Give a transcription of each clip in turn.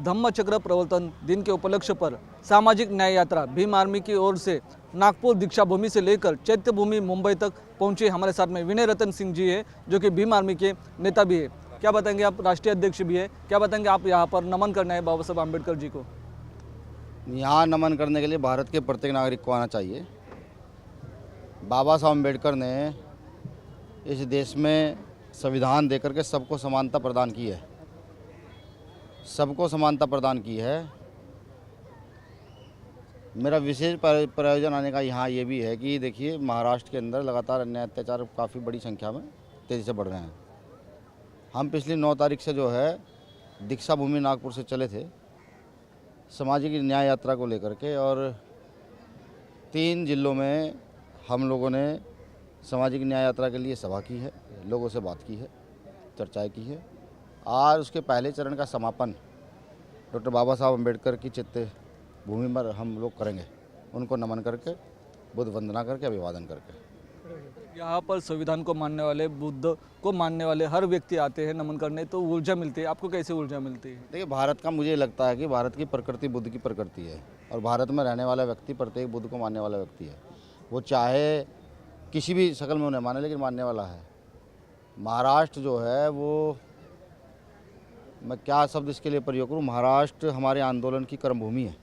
धम्मचक्र प्रवर्तन दिन के उपलक्ष्य पर सामाजिक न्याय यात्रा भीम आर्मी की ओर से नागपुर दीक्षा भूमि से लेकर चैत्य भूमि मुंबई तक पहुंचे। हमारे साथ में विनय रतन सिंह जी है जो कि भीम आर्मी के नेता भी है। क्या बताएंगे, आप राष्ट्रीय अध्यक्ष भी है, क्या बताएंगे आप यहाँ पर नमन करना है बाबा साहब आम्बेडकर जी को? यहाँ नमन करने के लिए भारत के प्रत्येक नागरिक को आना चाहिए। बाबा साहब अम्बेडकर ने इस देश में संविधान देकर के सबको समानता प्रदान की है, सबको समानता प्रदान की है। मेरा विशेष प्रयोजन आने का यहाँ ये भी है कि देखिए, महाराष्ट्र के अंदर लगातार अन्याय अत्याचार काफ़ी बड़ी संख्या में तेज़ी से बढ़ रहे हैं। हम पिछली 9 तारीख से जो है दीक्षा भूमि नागपुर से चले थे सामाजिक न्याय यात्रा को लेकर के, और 3 जिलों में हम लोगों ने सामाजिक न्याय यात्रा के लिए सभा की है, लोगों से बात की है, चर्चाएं की है। आज उसके पहले चरण का समापन डॉक्टर बाबा साहब अम्बेडकर की चित्त भूमि पर हम लोग करेंगे, उनको नमन करके, बुद्ध वंदना करके, अभिवादन करके। यहाँ पर संविधान को मानने वाले, बुद्ध को मानने वाले हर व्यक्ति आते हैं नमन करने, तो ऊर्जा मिलती है। आपको कैसे ऊर्जा मिलती है? देखिए, भारत का मुझे लगता है कि भारत की प्रकृति बुद्ध की प्रकृति है, और भारत में रहने वाला व्यक्ति प्रत्येक बुद्ध को मानने वाला व्यक्ति है। वो चाहे किसी भी शक्ल में उन्हें माने, लेकिन मानने वाला है। महाराष्ट्र जो है वो, मैं क्या शब्द इसके लिए प्रयोग करूँ, महाराष्ट्र हमारे आंदोलन की कर्मभूमि है।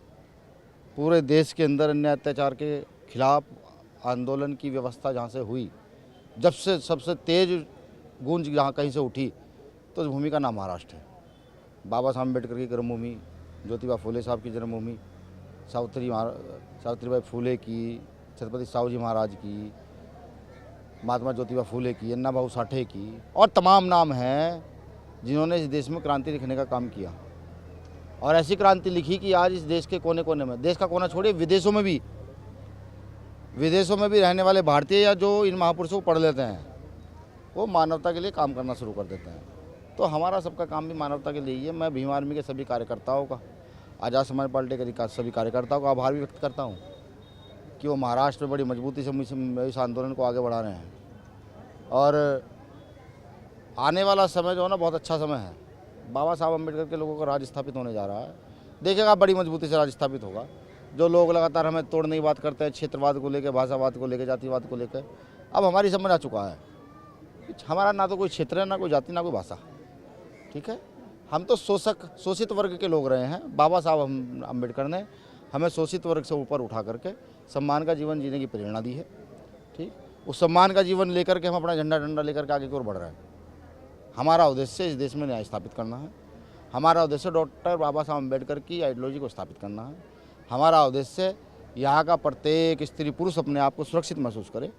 पूरे देश के अंदर अन्याय अत्याचार के खिलाफ आंदोलन की व्यवस्था जहाँ से हुई, जब से सबसे तेज गूंज जहाँ कहीं से उठी, तो उस भूमि का नाम महाराष्ट्र है। बाबा साहब अम्बेडकर की कर्मभूमि, ज्योतिबा फुले साहब की जन्मभूमि, सावित्रीबाई फुले की, छत्रपति साहू जी महाराज की, महात्मा ज्योतिबा फुले की, अन्ना भाऊ साठे की, और तमाम नाम हैं जिन्होंने इस देश में क्रांति लिखने का काम किया। और ऐसी क्रांति लिखी कि आज इस देश के कोने कोने में, देश का कोना छोड़िए, विदेशों में भी रहने वाले भारतीय या जो इन महापुरुषों को पढ़ लेते हैं, वो मानवता के लिए काम करना शुरू कर देते हैं। तो हमारा सबका काम भी मानवता के लिए ही है। मैं भीम आर्मी के सभी कार्यकर्ताओं का, आज़ाद समाज पार्टी के सभी कार्यकर्ताओं का आभार भी व्यक्त करता हूँ कि वो महाराष्ट्र में बड़ी मजबूती से इस आंदोलन को आगे बढ़ा रहे हैं। और आने वाला समय जो है ना, बहुत अच्छा समय है। बाबा साहब अम्बेडकर के लोगों का राज स्थापित होने जा रहा है। देखिएगा, बड़ी मजबूती से राज स्थापित होगा। जो लोग लगातार हमें तोड़ने की बात करते हैं, क्षेत्रवाद को लेकर, भाषावाद को लेकर, जातिवाद को लेकर, अब हमारी समझ आ चुका है। हमारा ना तो कोई क्षेत्र है, ना कोई जाति, ना कोई भाषा, ठीक है। हम तो शोषित वर्ग के लोग रहे हैं। बाबा साहब अम्बेडकर ने हमें शोषित वर्ग से ऊपर उठा करके सम्मान का जीवन जीने की प्रेरणा दी है, ठीक। उस सम्मान का जीवन लेकर के हम अपना झंडा डंडा लेकर के आगे की ओर बढ़ रहे हैं। हमारा उद्देश्य इस देश में न्याय स्थापित करना है। हमारा उद्देश्य डॉक्टर बाबा साहब अम्बेडकर की आइडियोलॉजी को स्थापित करना है। हमारा उद्देश्य यहाँ का प्रत्येक स्त्री पुरुष अपने आप को सुरक्षित महसूस करे,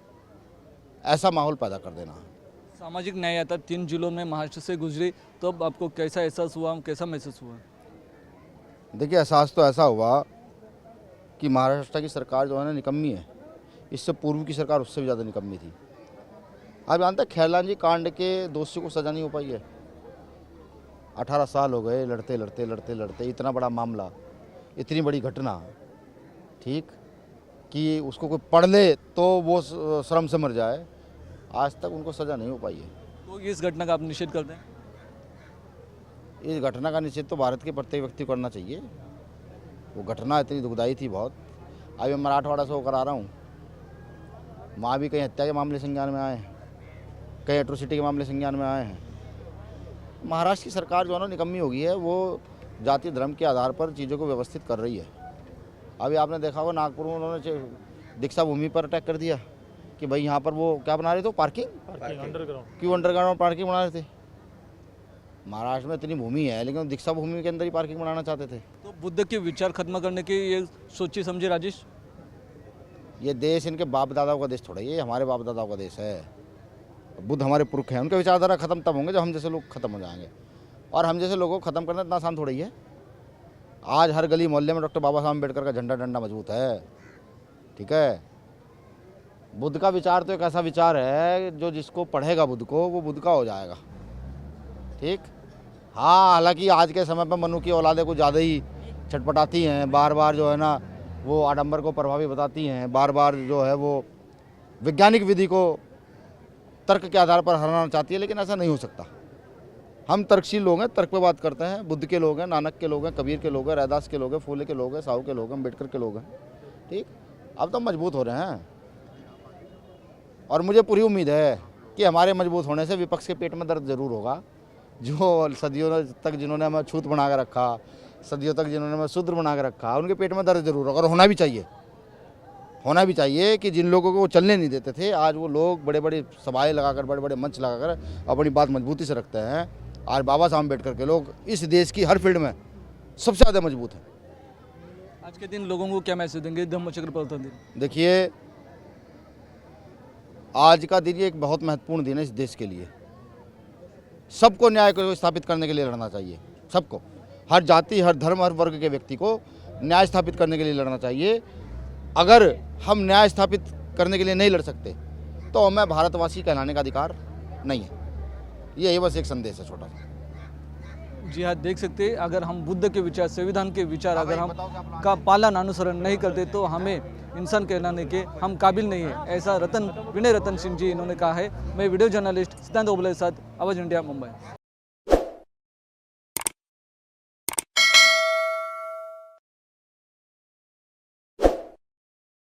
ऐसा माहौल पैदा कर देना है। सामाजिक न्याय यात्रा 3 जिलों में महाराष्ट्र से गुजरी, तो अब आपको कैसा एहसास हुआ, कैसा महसूस हुआ? देखिए, एहसास तो ऐसा हुआ कि महाराष्ट्र की सरकार जो है ना, निकम्मी है। इससे पूर्व की सरकार उससे भी ज़्यादा निकम्मी थी। आप जानते हैं, खैरलान जी कांड के दोषी को सज़ा नहीं हो पाई है। 18 साल हो गए लड़ते लड़ते लड़ते लड़ते, इतना बड़ा मामला, इतनी बड़ी घटना, ठीक, कि उसको कोई पढ़ ले तो वो शर्म से मर जाए, आज तक उनको सज़ा नहीं हो पाई है। तो इस घटना का आप निषेध करते हैं? इस घटना का निषेध तो भारत के प्रत्येक व्यक्ति को करना चाहिए। वो घटना इतनी दुखदाई थी बहुत। अभी मैं मराठवाड़ा से होकर आ रहा हूँ, वहाँ भी कहीं हत्या के मामले संज्ञान में आए हैं, कई एट्रोसिटी के मामले संज्ञान में आए हैं। महाराष्ट्र की सरकार जो है ना, निकम्मी हो गई है। वो जाति धर्म के आधार पर चीज़ों को व्यवस्थित कर रही है। अभी आपने देखा होगा, नागपुर में उन्होंने दीक्षा भूमि पर अटैक कर दिया कि भाई यहाँ पर वो क्या बना रहे थे, पार्किंग अंडरग्राउंड, क्यों अंडरग्राउंड पार्किंग बना रहे थे? महाराष्ट्र में इतनी भूमि है, लेकिन दीक्षा भूमि के अंदर ही पार्किंग बनाना चाहते थे। तो बुद्ध के विचार खत्म करने की ये सोची समझे राजेश? ये देश इनके बाप दादाओं का देश थोड़ा, ये हमारे बाप दादाओं का देश है। बुद्ध हमारे पुरख हैं, उनके विचारधारा खत्म तब होंगे जब हम जैसे लोग खत्म हो जाएंगे। और हम जैसे लोगों को खत्म करना इतना आसान थोड़ा ही है। आज हर गली मोहल्ले में डॉक्टर बाबा साहब अम्बेडकर का झंडा डंडा मजबूत है, ठीक है। बुद्ध का विचार तो एक ऐसा विचार है जो जिसको पढ़ेगा बुद्ध को, वो बुद्ध का हो जाएगा, ठीक। हाँ, हालांकि आज के समय पर मनु की औलादें कुछ ज़्यादा ही छटपटाती हैं, बार बार जो है ना वो आडंबर को प्रभावी बताती हैं, बार बार जो है वो वैज्ञानिक विधि को तर्क के आधार पर हराना चाहती है, लेकिन ऐसा नहीं हो सकता। हम तर्कशील लोग हैं, तर्क पे बात करते हैं, बुद्ध के लोग हैं, नानक के लोग हैं, कबीर के लोग हैं, रैदास के लोग हैं, फूले के लोग हैं, साहू के लोग हैं, अम्बेडकर के लोग हैं। ठीक, अब तो मजबूत हो रहे हैं और मुझे पूरी उम्मीद है कि हमारे मजबूत होने से विपक्ष के पेट में दर्द जरूर होगा। जो सदियों तक जिन्होंने हमें छूत बना के रखा, सदियों तक जिन्होंने हमें शूद्र बना के रखा, उनके पेट में दर्द जरूर होगा और होना भी चाहिए। होना भी चाहिए कि जिन लोगों को वो चलने नहीं देते थे, आज वो लोग बड़े बड़े सभाएं लगाकर, बड़े बड़े मंच लगाकर अपनी बात मजबूती से रखते हैं। आज बाबा साहब अम्बेडकर के लोग इस देश की हर फील्ड में सबसे ज़्यादा मजबूत हैं। आज के दिन लोगों को क्या मैसेज देंगे धम्म चक्र प्रवर्तन दिन? देखिए, आज का दिन ये एक बहुत महत्वपूर्ण दिन है इस देश के लिए। सबको न्याय को स्थापित करने के लिए लड़ना चाहिए, सबको, हर जाति, हर धर्म, हर वर्ग के व्यक्ति को न्याय स्थापित करने के लिए लड़ना चाहिए। अगर हम न्याय स्थापित करने के लिए नहीं लड़ सकते तो हमें भारतवासी कहलाने का अधिकार नहीं है। यही बस एक संदेश है छोटा सा। जी हाँ, देख सकते हैं, अगर हम बुद्ध के विचार, संविधान के विचार अगर हम का पालन अनुसरण नहीं करते तो हमें इंसान कहलाने के हम काबिल नहीं है, ऐसा विनय रतन सिंह जी इन्होंने कहा है। मैं वीडियो जर्नलिस्ट सिद्धांत ओबले के साथ आवाज इंडिया, मुंबई।